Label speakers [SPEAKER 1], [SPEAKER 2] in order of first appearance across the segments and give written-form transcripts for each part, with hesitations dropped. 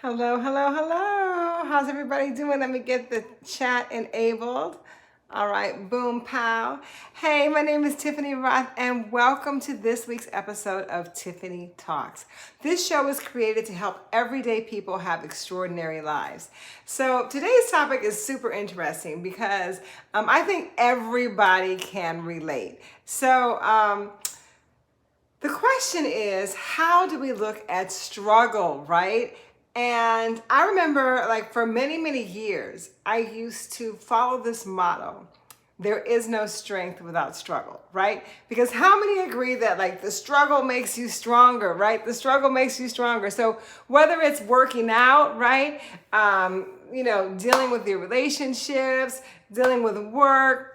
[SPEAKER 1] Hello, hello, hello. How's everybody doing? Let me get the chat enabled. All right, boom, pow. Hey, my name is Tiffany Roth, and welcome to this week's episode of Tiffany Talks. This show is created to help everyday people have extraordinary lives. So today's topic is super interesting because I think everybody can relate. The question is, how do we look at struggle, right? And I remember, like, for many, many years, I used to follow this motto: there is no strength without struggle, right? Because how many agree that, like, the struggle makes you stronger, right? The struggle makes you stronger. So whether it's working out, right? Dealing with your relationships, dealing with work,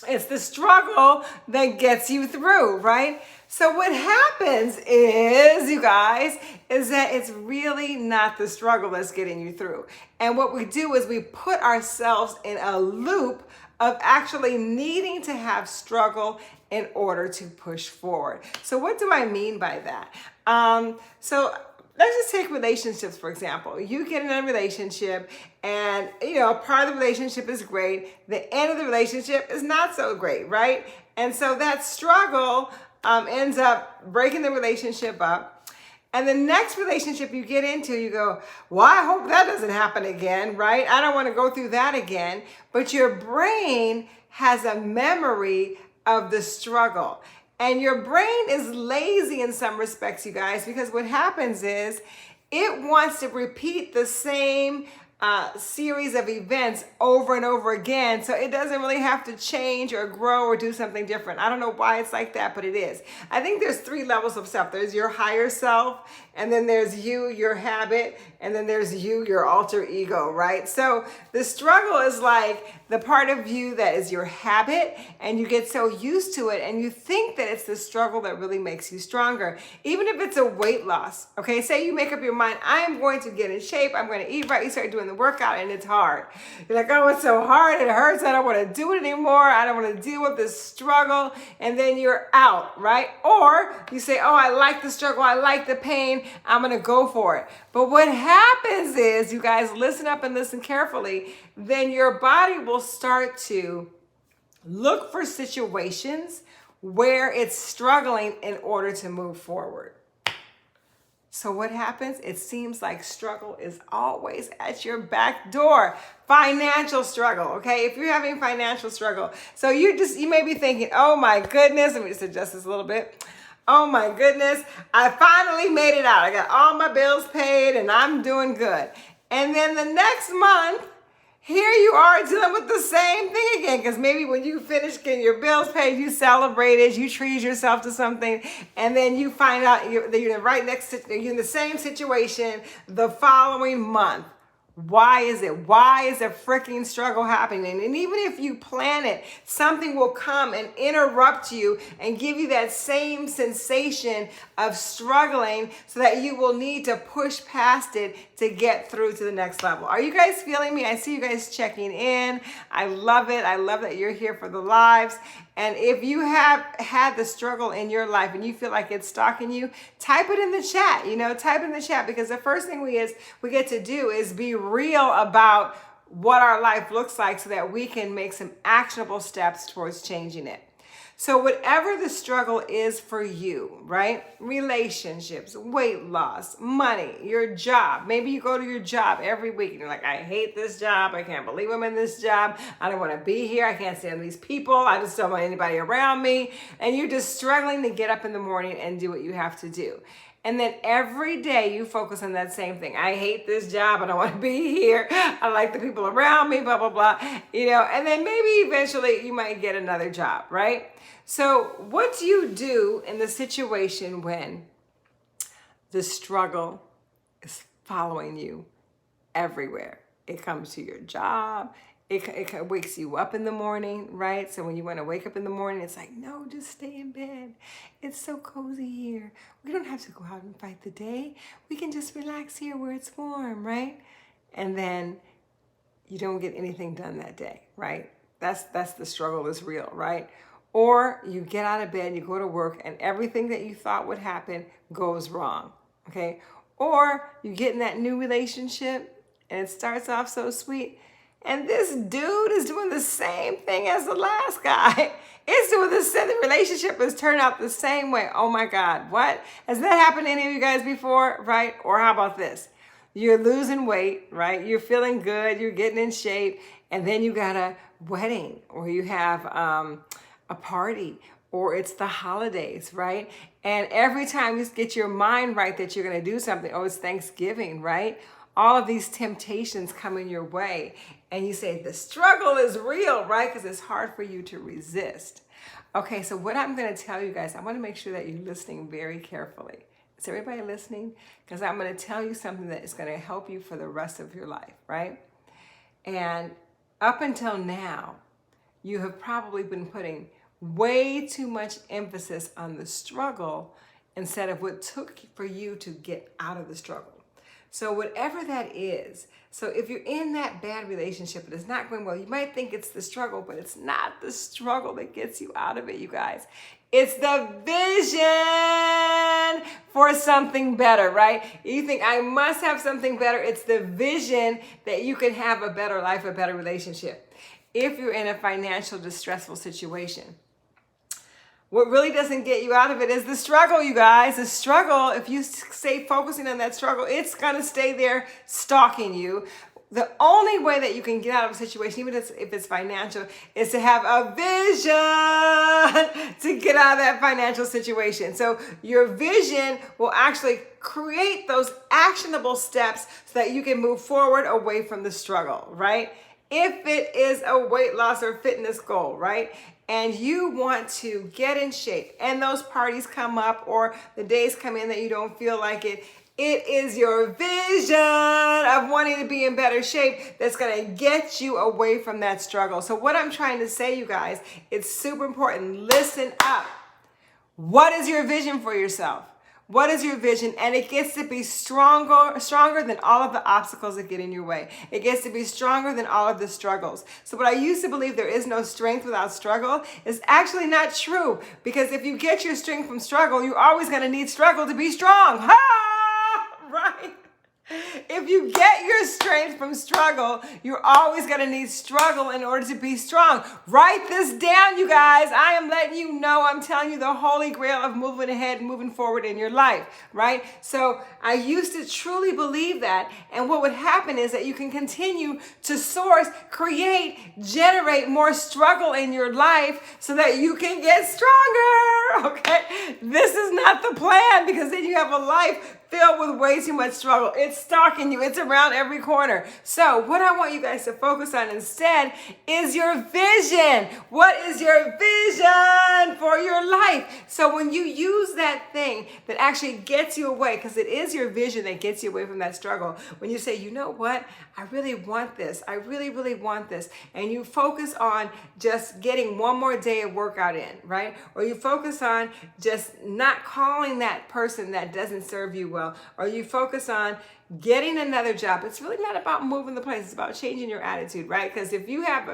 [SPEAKER 1] it's the struggle that gets you through, right? So what happens is, you guys, is that it's really not the struggle that's getting you through. And what we do is we put ourselves in a loop of actually needing to have struggle in order to push forward. So what do I mean by that? Let's just take relationships, for example. You get in a relationship and, part of the relationship is great. The end of the relationship is not so great, right? And so that struggle ends up breaking the relationship up. And the next relationship you get into, you go, well, I hope that doesn't happen again, right? I don't want to go through that again. But your brain has a memory of the struggle. And your brain is lazy in some respects, you guys, because what happens is it wants to repeat the same series of events over and over again. So it doesn't really have to change or grow or do something different. I don't know why it's like that, but it is. I think there's 3 levels of self. There's your higher self, and then there's you, your habit, and then there's you, your alter ego, right? So the struggle is like the part of you that is your habit, and you get so used to it, and you think that it's the struggle that really makes you stronger. Even if it's a weight loss, okay? Say you make up your mind, I am going to get in shape, I'm going to eat right. You start doing the workout and it's hard. You're like, oh, it's so hard, it hurts, I don't want to do it anymore, I don't want to deal with this struggle, and then you're out, right? Or you say, oh, I like the struggle, I like the pain, I'm going to go for it. But what happens is, you guys, listen up and listen carefully, then your body will start to look for situations where it's struggling in order to move forward. So what happens? It seems like struggle is always at your back door. Financial struggle, okay? If you're having financial struggle, so you may be thinking, oh my goodness, let me just adjust this a little bit. Oh my goodness, I finally made it out. I got all my bills paid and I'm doing good. And then the next month, here you are dealing with the same thing again, because maybe when you finish getting your bills paid, you celebrated, you treated yourself to something, and then you find out that you're you're in the same situation the following month. Why is it? Why is a freaking struggle happening? And even if you plan it, something will come and interrupt you and give you that same sensation of struggling so that you will need to push past it to get through to the next level. Are you guys feeling me? I see you guys checking in. I love it. I love that you're here for the lives. And if you have had the struggle in your life and you feel like it's stalking you, type it in the chat, type in the chat, because the first thing we get to do is be real about what our life looks like so that we can make some actionable steps towards changing it. So whatever the struggle is for you, right? Relationships, weight loss, money, your job. Maybe you go to your job every week and you're like, I hate this job. I can't believe I'm in this job. I don't want to be here. I can't stand these people. I just don't want anybody around me. And you're just struggling to get up in the morning and do what you have to do. And then every day you focus on that same thing. I hate this job. I don't want to be here. I like the people around me, blah, blah, blah. And then maybe eventually you might get another job, right? So what do you do in the situation when the struggle is following you everywhere? It comes to your job. It wakes you up in the morning, right? So when you want to wake up in the morning, it's like, no, just stay in bed. It's so cozy here. We don't have to go out and fight the day. We can just relax here where it's warm, right? And then you don't get anything done that day, right? That's the struggle is real, right? Or you get out of bed, you go to work, and everything that you thought would happen goes wrong, okay? Or you get in that new relationship and it starts off so sweet, and this dude is doing the same thing as the last guy. It's doing the same. The relationship has turned out the same way. Oh my God, what? Has that happened to any of you guys before, right? Or how about this? You're losing weight, right? You're feeling good, you're getting in shape, and then you got a wedding, or you have a party, or it's the holidays, right? And every time you get your mind right that you're gonna do something, oh, it's Thanksgiving, right? All of these temptations come in your way, and you say, the struggle is real, right? Because it's hard for you to resist. Okay, so what I'm gonna tell you guys, I wanna make sure that you're listening very carefully. Is everybody listening? Because I'm gonna tell you something that is gonna help you for the rest of your life, right? And up until now, you have probably been putting way too much emphasis on the struggle instead of what took for you to get out of the struggle. So whatever that is, so if you're in that bad relationship and it's not going well, you might think it's the struggle, but it's not the struggle that gets you out of it, you guys. It's the vision for something better, right? You think, I must have something better. It's the vision that you can have a better life, a better relationship. If you're in a financial distressful situation, what really doesn't get you out of it is the struggle, you guys. The struggle, if you stay focusing on that struggle, it's gonna stay there stalking you. The only way that you can get out of a situation, even if it's financial, is to have a vision to get out of that financial situation. So your vision will actually create those actionable steps so that you can move forward away from the struggle, right? If it is a weight loss or fitness goal, right? And you want to get in shape, and those parties come up or the days come in that you don't feel like it, it is your vision of wanting to be in better shape that's going to get you away from that struggle. So what I'm trying to say, you guys, it's super important. Listen up. What is your vision for yourself? What is your vision? And it gets to be stronger than all of the obstacles that get in your way. It gets to be stronger than all of the struggles. So what I used to believe, there is no strength without struggle, is actually not true. Because if you get your strength from struggle, you're always going to need struggle to be strong. Ha! Right? If you get your strength from struggle, you're always going to need struggle in order to be strong. Write this down, you guys. I am letting you know, I'm telling you the holy grail of moving ahead, moving forward in your life, right? So I used to truly believe that. And what would happen is that you can continue to source, create, generate more struggle in your life so that you can get stronger, okay? This is not the plan, because then you have a life filled with way too much struggle. It's stalking you. It's around every corner. So what I want you guys to focus on instead is your vision. What is your vision for your life? So when you use that thing that actually gets you away, because it is your vision that gets you away from that struggle, when you say, you know what, I really want this. I really, really want this. And you focus on just getting one more day of workout in, right? Or you focus on just not calling that person that doesn't serve you well, or you focus on getting another job. It's really not about moving the place. It's about changing your attitude, right? Because if you have,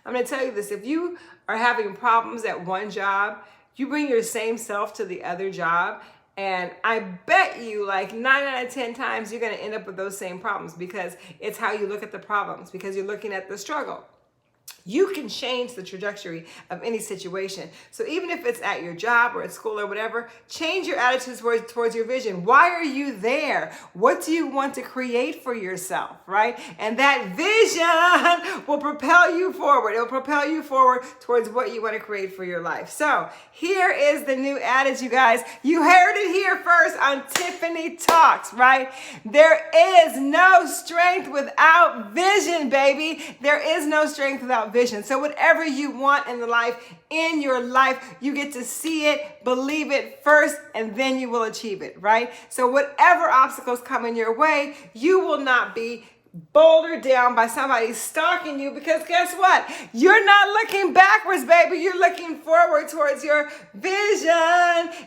[SPEAKER 1] I'm going to tell you this, if you are having problems at one job, you bring your same self to the other job, and I bet you like 9 out of 10 times you're going to end up with those same problems, because it's how you look at the problems, because you're looking at the struggle. You can change the trajectory of any situation. So even if it's at your job or at school or whatever, change your attitude towards your vision. Why are you there? What do you want to create for yourself, right? And that vision will propel you forward. It'll propel you forward towards what you want to create for your life. So here is the new adage, you guys. You heard it here first on Tiffany Talks, right? There is no strength without vision, baby. There is no strength without vision. So whatever you want in your life, you get to see it, believe it first, and then you will achieve it, right? So whatever obstacles come in your way, you will not be bouldered down by somebody stalking you, because guess what? You're not looking backwards, baby. You're looking forward towards your vision.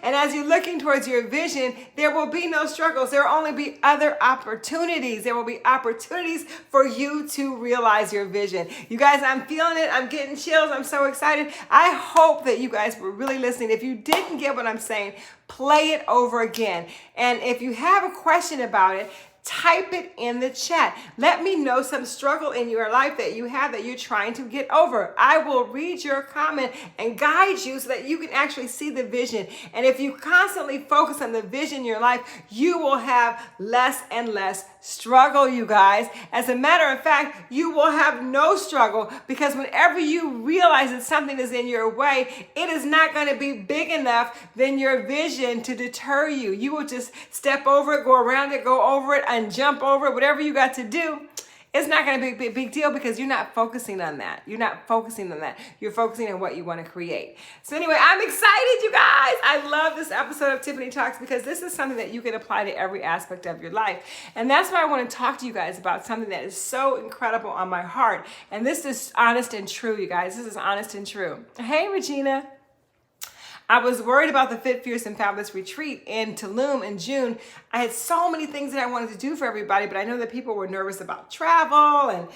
[SPEAKER 1] And as you're looking towards your vision, there will be no struggles. There will only be other opportunities. There will be opportunities for you to realize your vision. You guys, I'm feeling it. I'm getting chills. I'm so excited. I hope that you guys were really listening. If you didn't get what I'm saying, play it over again. And if you have a question about it, type it in the chat. Let me know some struggle in your life that you have that you're trying to get over. I will read your comment and guide you so that you can actually see the vision. And if you constantly focus on the vision in your life, you will have less and less struggle, you guys. As a matter of fact, you will have no struggle, because whenever you realize that something is in your way, it is not going to be big enough than your vision to deter you. You will just step over it, go around it, go over it, and jump over it, whatever you got to do. It's not going to be a big deal, because you're not focusing on that. You're not focusing on that. You're focusing on what you want to create. So anyway, I'm excited, you guys. I love this episode of Tiffany Talks, because this is something that you can apply to every aspect of your life. And that's why I want to talk to you guys about something that is so incredible on my heart. And this is honest and true, you guys. This is honest and true. Hey, Regina. I was worried about the Fit, Fierce, and Fabulous retreat in Tulum in June. I had so many things that I wanted to do for everybody, but I know that people were nervous about travel and,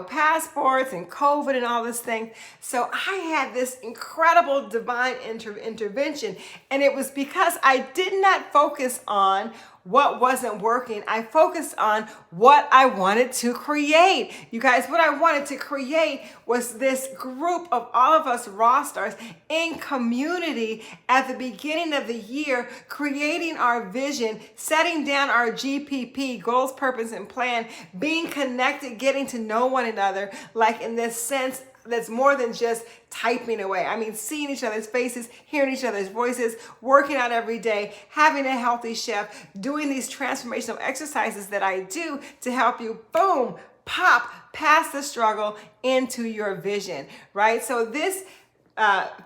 [SPEAKER 1] passports and COVID and all this thing. So I had this incredible divine intervention, and it was because I did not focus on what wasn't working. I focused on what I wanted to create. You guys, what I wanted to create was this group of all of us raw stars in community at the beginning of the year, creating our vision, setting down our GPP, goals, purpose, and plan, being connected, getting to know one another, like in this sense that's more than just typing away. I mean, seeing each other's faces, hearing each other's voices, working out every day, having a healthy chef, doing these transformational exercises that I do to help you, boom, pop past the struggle into your vision, right? So this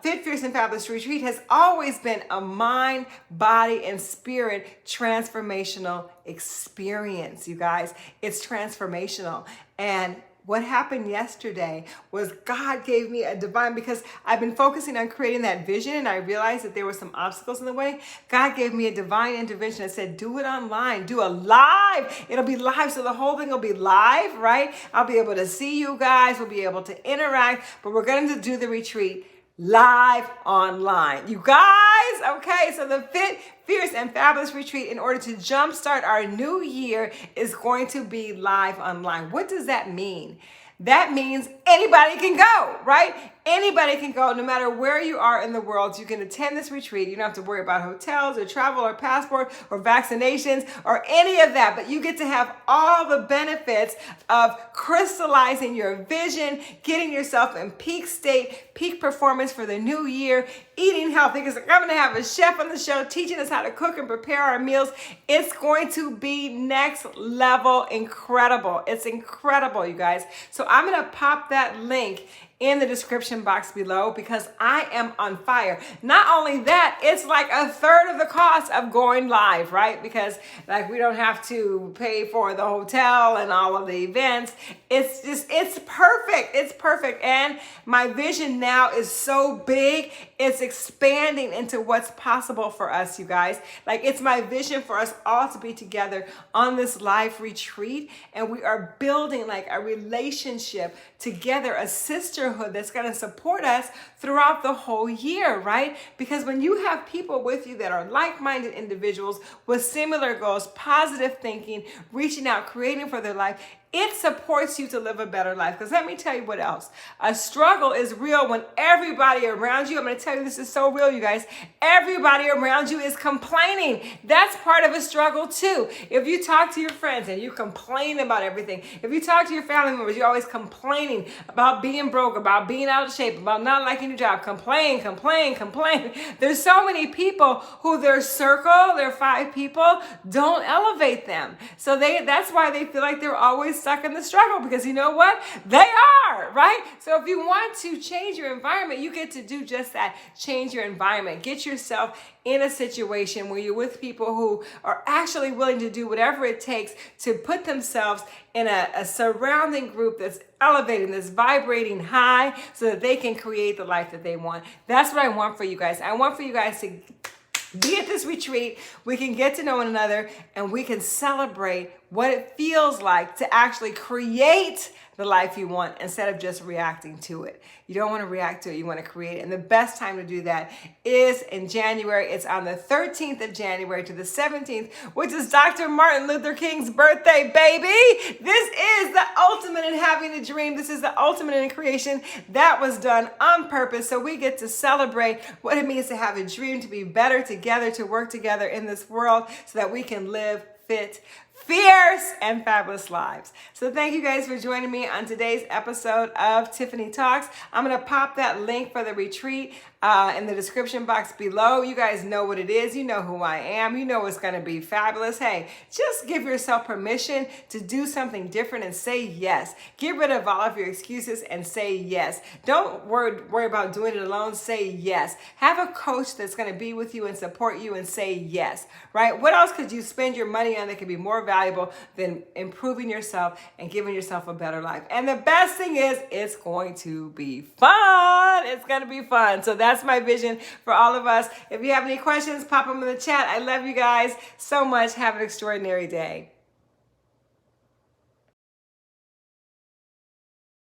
[SPEAKER 1] Fit, Fierce, and Fabulous retreat has always been a mind, body, and spirit transformational experience, you guys. It's transformational. And what happened yesterday was God gave me a divine, because I've been focusing on creating that vision, and I realized that there were some obstacles in the way. God gave me a divine intervention that said, do it online, do a live. It'll be live, so the whole thing will be live, right? I'll be able to see you guys. We'll be able to interact, but we're going to do the retreat live online. You guys, okay, so the Fit, Fierce, and Fabulous retreat, in order to jumpstart our new year, is going to be live online. What does that mean? That means anybody can go, right? Anybody can go, no matter where you are in the world. You can attend this retreat. You don't have to worry about hotels or travel or passport or vaccinations or any of that, but you get to have all the benefits of crystallizing your vision, getting yourself in peak state, peak performance for the new year, eating healthy, because I'm going to have a chef on the show teaching us how to cook and prepare our meals. It's going to be next level incredible. It's incredible, you guys. So I'm going to pop that link in the description box below, because I am on fire. Not only that, it's like a third of the cost of going live, right? Because like we don't have to pay for the hotel and all of the events. It's perfect. It's perfect. And my vision now is so big, it's expanding into what's possible for us, you guys. Like, it's my vision for us all to be together on this live retreat, and we are building like a relationship together, a sisterhood that's going to support us throughout the whole year, right? Because when you have people with you that are like-minded individuals with similar goals, positive thinking, reaching out, creating for their life, it supports you to live a better life. Because let me tell you what else. A struggle is real when everybody around you, I'm going to tell you this is so real, you guys. Everybody around you is complaining. That's part of a struggle too. If you talk to your friends and you complain about everything, if you talk to your family members, you're always complaining about being broke, about being out of shape, about not liking your job, complain. There's so many people who their circle, their 5 people, don't elevate them. So that's why they feel like they're always always stuck in the struggle, because you know what? They are, right? So if you want to change your environment, you get to do just that. Change your environment. Get yourself in a situation where you're with people who are actually willing to do whatever it takes to put themselves in a surrounding group that's elevating, that's vibrating high, so that they can create the life that they want. That's what I want for you guys. I want for you guys to be at this retreat. We can get to know one another, and we can celebrate what it feels like to actually create the life you want instead of just reacting to it. You don't want to react to it, you want to create it. And the best time to do that is in January. It's on the 13th of January to the 17th, which is Dr. Martin Luther King's birthday, baby. This is the ultimate in having a dream. This is the ultimate in creation that was done on purpose. So we get to celebrate what it means to have a dream, to be better together, to work together in this world so that we can live fit, fierce, and fabulous lives. So thank you guys for joining me on today's episode of Tiffany Talks. I'm going to pop that link for the retreat in the description box below. You guys know what it is. You know who I am. You know it's going to be fabulous. Hey, just give yourself permission to do something different and say yes. Get rid of all of your excuses and say yes. Don't worry about doing it alone. Say yes. Have a coach that's going to be with you and support you, and say yes, right? What else could you spend your money on that could be more valuable than improving yourself and giving yourself a better life? And the best thing is, it's going to be fun. It's going to be fun. So that's my vision for all of us. If you have any questions, pop them in the chat. I love you guys so much. Have an extraordinary day.